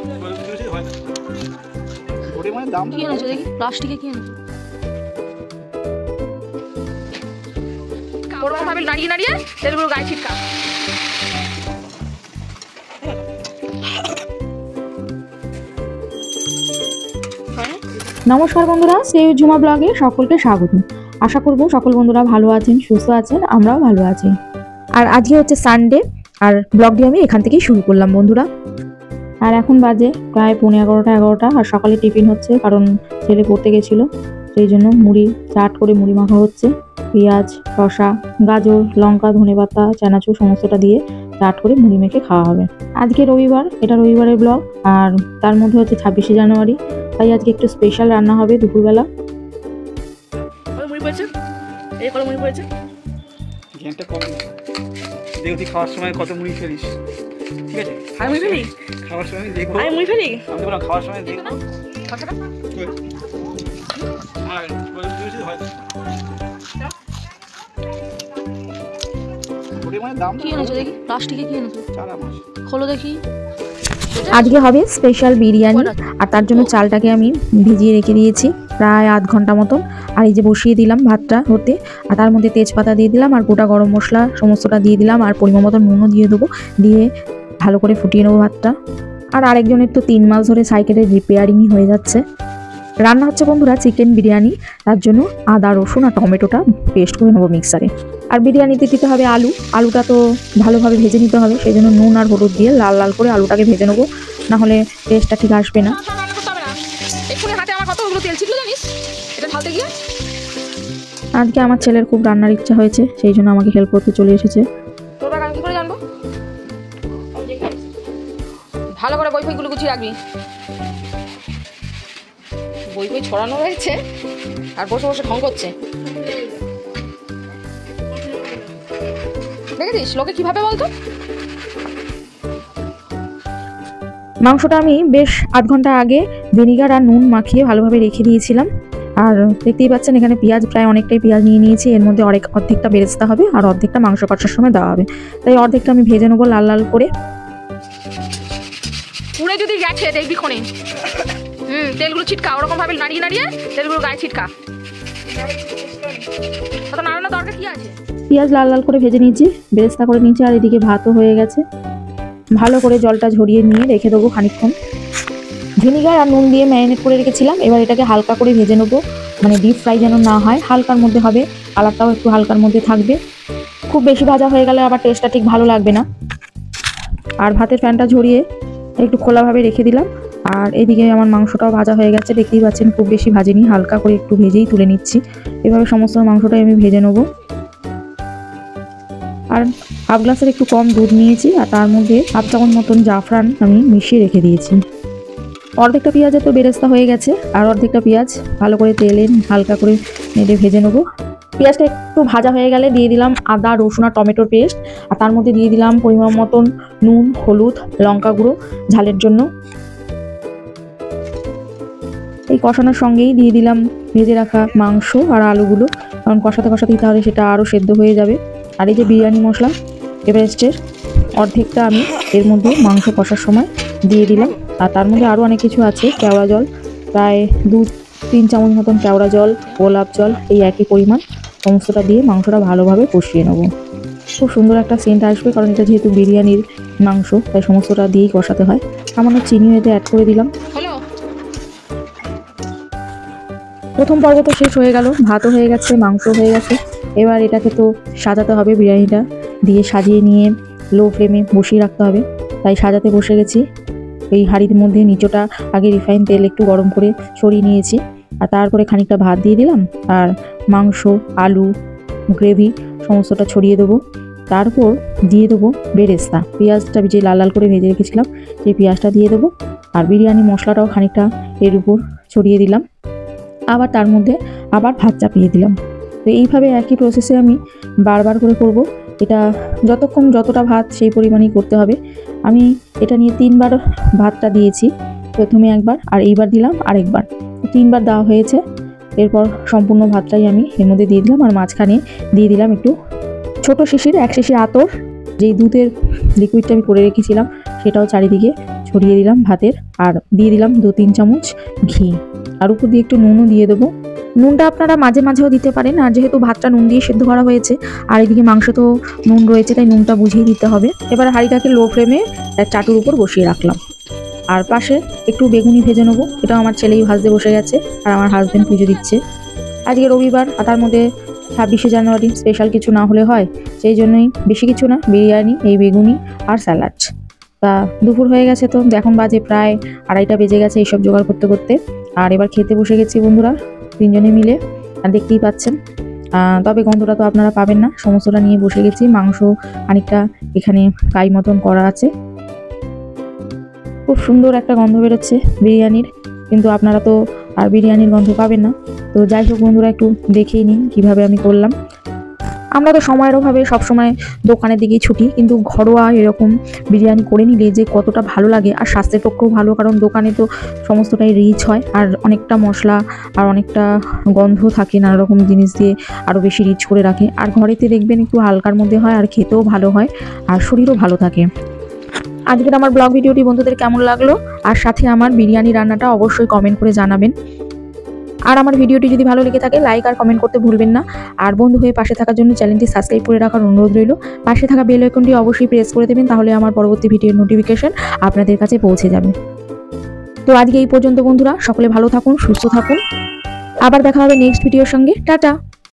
কি এনেছো দেখি? প্লাস্টিকে কি এনেছো? ওরকম ভাবে নাড়িয়ে নাড়িয়ে তেলগুলো গায়ে ছিটকা। নমস্কার বন্ধুরা, শ্রেয় ঝুমা ব্লগে সকলকে স্বাগত। আশা করব সকল বন্ধুরা ভালো আছেন, সুস্থ আছেন, আমরাও ভালো আছি। আর আজকে হচ্ছে সানডে, আর ব্লগটি আমি এখান থেকেই শুরু করলাম বন্ধুরা। আর এখন বাজে প্রায় 11:30 আর সকালে টিফিন হচ্ছে, কারণ ছেলে পড়তে গেছিলো, সেই জন্য মুড়ি চাট করে মুড়ি মাখা হচ্ছে। পেঁয়াজ, শসা, গাজর, লঙ্কা, ধনেপাতা, চানাচুর সমস্তটা দিয়ে চাট করে মুড়ি মেখে খাওয়া হবে। আজকে রবিবার, এটা রবিবারের ব্লগ, আর তার মধ্যে হচ্ছে 26শে জানুয়ারি, তাই আজকে একটু স্পেশাল রান্না হবে দুপুরবেলা। মুড়ি পড়েছে, এই করে মুড়ি পড়েছে। জ্ঞানটা কম দেখি খাওয়ার সময় কত মুড়ি ফেলিস, ঠিক আছে? আমি মুড়ি ফেলি, খাওয়ার সময় আমি দেখবো। আমি মুড়ি ফেলি, আমি বললাম খাওয়ার সময় দেখবো। কি এনেছো দেখি? প্লাস্টিকে কি এনেছো? খোলো দেখি। আজকে হবে স্পেশাল বিরিয়ানি, আর তার জন্য চালটাকে আমি ভিজিয়ে রেখে দিয়েছি প্রায় আধ ঘন্টা মতন। আর এই যে বসিয়ে দিলাম ভাতটা হতে, আর তার মধ্যে তেজপাতা দিয়ে দিলাম, আর গোটা গরম মশলা সমস্তটা দিয়ে দিলাম, আর পরিমাণ মতো নুনও দিয়ে দেবো, দিয়ে ভালো করে ফুটিয়ে নেবো ভাতটা। আর আরেকজনের তো 3 মাস ধরে সাইকেলের রিপেয়ারিংই হয়ে যাচ্ছে। রান্না হচ্ছে বন্ধুরা চিকেন বিরিয়ানি, তার জন্য আদা, রসুন আর টমেটোটা পেস্ট করে নেবো মিক্সারে। আর বিরিয়ানিতে দিতে হবে আলুটা তো ভালোভাবে ভেজে নিতে হবে, সেই জন্য নুন আর হলুদ দিয়ে লাল লাল করে আলুটাকে ভেজে নেবো, না হলে টেস্টটা ঠিক আসবে না। আজকে আমার ছেলের খুব রান্নার ইচ্ছা হয়েছে, সেই জন্য আমাকে হেল্প করতে চলে এসেছে। আমি কি করে জানবো? ভালো করে বই ফইগুলো গুছিয়ে রাখবি। বই ছড়ানো হয়েছে আর বসে বসে ঢং করছে, দেখেছিস লোকে কিভাবে বলতো। মাংসটা আমি বেশ আধ ঘন্টা আগে ভিনিগার আর নুন মাখিয়ে ভালোভাবে রেখে দিয়েছিলাম। আর দেখতেই পাচ্ছেন এখানে পেঁয়াজ প্রায় অনেকটাই পেঁয়াজ নিয়ে নিয়েছি, এর মধ্যে অর্ধেকটা বেরেস্তা হবে আর অর্ধেকটা মাংস কষার সময় দেওয়া হবে, তাই অর্ধেকটা আমি ভেজে নেবো লাল লাল করে। পুরে যদি গেছে দেখবি ক্ষণে, তেলগুলো ছিটকা, ওরকম ভাবে নাড়িয়ে নাড়িয়ে তেলগুলো গায়ে ছিটকা। কত নাড়ানো দরকার কি আছে? পেঁয়াজ লাল লাল করে ভেজে নিয়েছি, বেরেস্তা করে নিয়েছি, আর এদিকে ভাতও হয়ে গেছে। ভালো করে জলটা ঝরিয়ে নিয়ে রেখে দেবো খানিকক্ষণ। ভিনিগার আর নুন দিয়ে ম্যারিনেট করে রেখেছিলাম, এবার এটাকে হালকা করে ভেজে নেবো, মানে ডিপ ফ্রাই যেন না হয়, হালকার মধ্যে হবে, কালারটাও একটু হালকার মধ্যে থাকবে। খুব বেশি ভাজা হয়ে গেলে আবার টেস্টটা ঠিক ভালো লাগবে না। আর ভাতের ফ্যানটা ঝরিয়ে একটু খোলাভাবে রেখে দিলাম। আর এদিকে আমার মাংসটাও ভাজা হয়ে গেছে, দেখতেই পাচ্ছেন খুব বেশি ভাজিনি, হালকা করে একটু ভেজেই তুলে নিচ্ছি। এভাবে সমস্ত মাংসটাই আমি ভেজে নেবো। আর হাফ গ্লাসের একটু কম দুধ নিয়েছি, আর তার মধ্যে হাফ চামচ মতন জাফরান আমি মিশিয়ে রেখে দিয়েছি। অর্ধেকটা পেঁয়াজের তো বেরেস্তা হয়ে গেছে, আর অর্ধেকটা পেঁয়াজ ভালো করে তেলে হালকা করে নেড়ে ভেজে নেবো। পেঁয়াজটা একটু ভাজা হয়ে গেলে দিয়ে দিলাম আদা, রসুন আর টমেটোর পেস্ট, আর তার মধ্যে দিয়ে দিলাম পরিমাণ মতন নুন, হলুদ, লঙ্কা গুঁড়ো ঝালের জন্য। এই কষানোর সঙ্গেই দিয়ে দিলাম ভেজে রাখা মাংস আর আলুগুলো, কারণ কষাতে কষাতেই তাহলে সেটা আরও সেদ্ধ হয়ে যাবে। আর এই যে বিরিয়ানি মশলা এভারেস্টের অর্ধেকটা আমি এর মধ্যে মাংস কষার সময় দিয়ে দিলাম। আর তার মধ্যে আরও অনেক কিছু আছে, কেওড়া জল প্রায় 2-3 চামচ মতন কেওড়া জল, গোলাপ জল, এই একই পরিমাণ সমস্তটা দিয়ে মাংসটা ভালোভাবে কষিয়ে নেবো। খুব সুন্দর একটা সেন্ট আসবে, কারণ এটা যেহেতু বিরিয়ানির মাংস, তাই সমস্তটা দিয়েই কষাতে হয়। সামান্য চিনিও এতে অ্যাড করে দিলাম। প্রথম পর্ব তো শেষ হয়ে গেল, ভাতও হয়ে গেছে, মাংস হয়ে গেছে। এবার এটাকে তো সাজাতে হবে, বিরিয়ানিটা দিয়ে সাজিয়ে নিয়ে লো ফ্লেমে বসিয়ে রাখতে হবে, তাই সাজাতে বসে গেছি। এই হাঁড়ির মধ্যে নিচটা আগে রিফাইন তেল একটু গরম করে ছড়িয়ে নিয়েছি, আর তারপরে খানিকটা ভাত দিয়ে দিলাম, আর মাংস, আলু, গ্রেভি সমস্তটা ছড়িয়ে দেবো। তারপর দিয়ে দেবো বেরেস্তা, পেঁয়াজটা যে লাল লাল করে ভেজে রেখেছিলাম সেই পেঁয়াজটা দিয়ে দেবো, আর বিরিয়ানি মশলাটাও খানিকটা এর উপর ছড়িয়ে দিলাম, আবার তার মধ্যে আবার ভাত চাপিয়ে দিলাম। তো এইভাবে একই প্রসেসে আমি বারবার করে করব। এটা যতটা ভাত সেই পরিমাণেই করতে হবে। আমি এটা নিয়ে 3বার ভাতটা দিয়েছি, প্রথমে একবার, আর এইবার দিলাম আরেকবার, 3বার দেওয়া হয়েছে। এরপর সম্পূর্ণ ভাতটাই আমি এর মধ্যে দিয়ে দিলাম, আর মাঝখানে দিয়ে দিলাম একটু ছোটো শিশির 1 শিশি আতর, যেই দুধের লিকুইডটা আমি করে রেখেছিলাম সেটাও চারিদিকে ছড়িয়ে দিলাম ভাতের, আর দিয়ে দিলাম 2-3 চামচ ঘি, আর উপর দিয়ে একটু নুনও দিয়ে দেবো। নুনটা আপনারা মাঝে মাঝেও দিতে পারেন, আর যেহেতু ভাতটা নুন দিয়ে সেদ্ধ করা হয়েছে আর এদিকে মাংস তো নুন রয়েছে, তাই নুনটা বুঝিয়ে দিতে হবে। এবার হাঁড়িটাকে লো ফ্লেমে চাটুর উপর বসিয়ে রাখলাম, আর পাশে একটু বেগুনি ভেজে নেবো। এটা আমার ছেলেই ভাজতে বসে গেছে, আর আমার হাজবেন্ড পুজো দিচ্ছে। আজকে রবিবার, আর তার মধ্যে 26শে জানুয়ারি স্পেশাল কিছু না হলে হয়, সেই জন্যই বেশি কিছু না, বিরিয়ানি, এই বেগুনি আর স্যালাড। তা দুপুর হয়ে গেছে, তো এখন বাজে প্রায় 2:30 বেজে গেছে এইসব জোগাড় করতে করতে। আর এবার খেতে বসে গেছি বন্ধুরা 3 জনে মিলে, আর দেখতেই পাচ্ছেন। তবে গন্ধটা তো আপনারা পাবেন না, সমস্তটা নিয়ে বসে গেছি। মাংস খানিকটা এখানে কাই মতন করা আছে, খুব সুন্দর একটা গন্ধ বেরোচ্ছে বিরিয়ানির, কিন্তু আপনারা তো আর বিরিয়ানির গন্ধ পাবেন না। তো যাই হোক বন্ধুরা, একটু দেখেই নিন কীভাবে আমি করলাম। আমরা তো সময়ের অভাবে সবসময় দোকানের দিকেই ছুটি, কিন্তু ঘরোয়া এরকম বিরিয়ানি করে নিলে যে কতটা ভালো লাগে, আর স্বাস্থ্যের পক্ষেও ভালো, কারণ দোকানে তো সমস্তটাই রিচ হয়, আর অনেকটা মশলা আর অনেকটা গন্ধ থাকে, নানা রকম জিনিস দিয়ে আরও বেশি রিচ করে রাখে। আর ঘরেতে দেখবেন একটু হালকার মধ্যে হয়, আর খেতেও ভালো হয়, আর শরীরও ভালো থাকে। আজকের আমার ব্লগ ভিডিওটি বন্ধুদের কেমন লাগলো, আর সাথে আমার বিরিয়ানি রান্নাটা অবশ্যই কমেন্ট করে জানাবেন। আর আমার ভিডিওটি যদি ভালো লেগে থাকে লাইক আর কমেন্ট করতে ভুলবেন না। আর বন্ধু হয়ে পাশে থাকার জন্য চ্যানেলটি সাবস্ক্রাইব করে রাখার অনুরোধ রইল। পাশে থাকা বেল আইকনটি অবশ্যই প্রেস করে দেবেন, তাহলে আমার পরবর্তী ভিডিওর নোটিফিকেশন আপনাদের কাছে পৌঁছে যাবে। তো আজকে এই পর্যন্ত বন্ধুরা, সকলে ভালো থাকুন, সুস্থ থাকুন। আবার দেখা হবে নেক্সট ভিডিওর সঙ্গে। টাটা।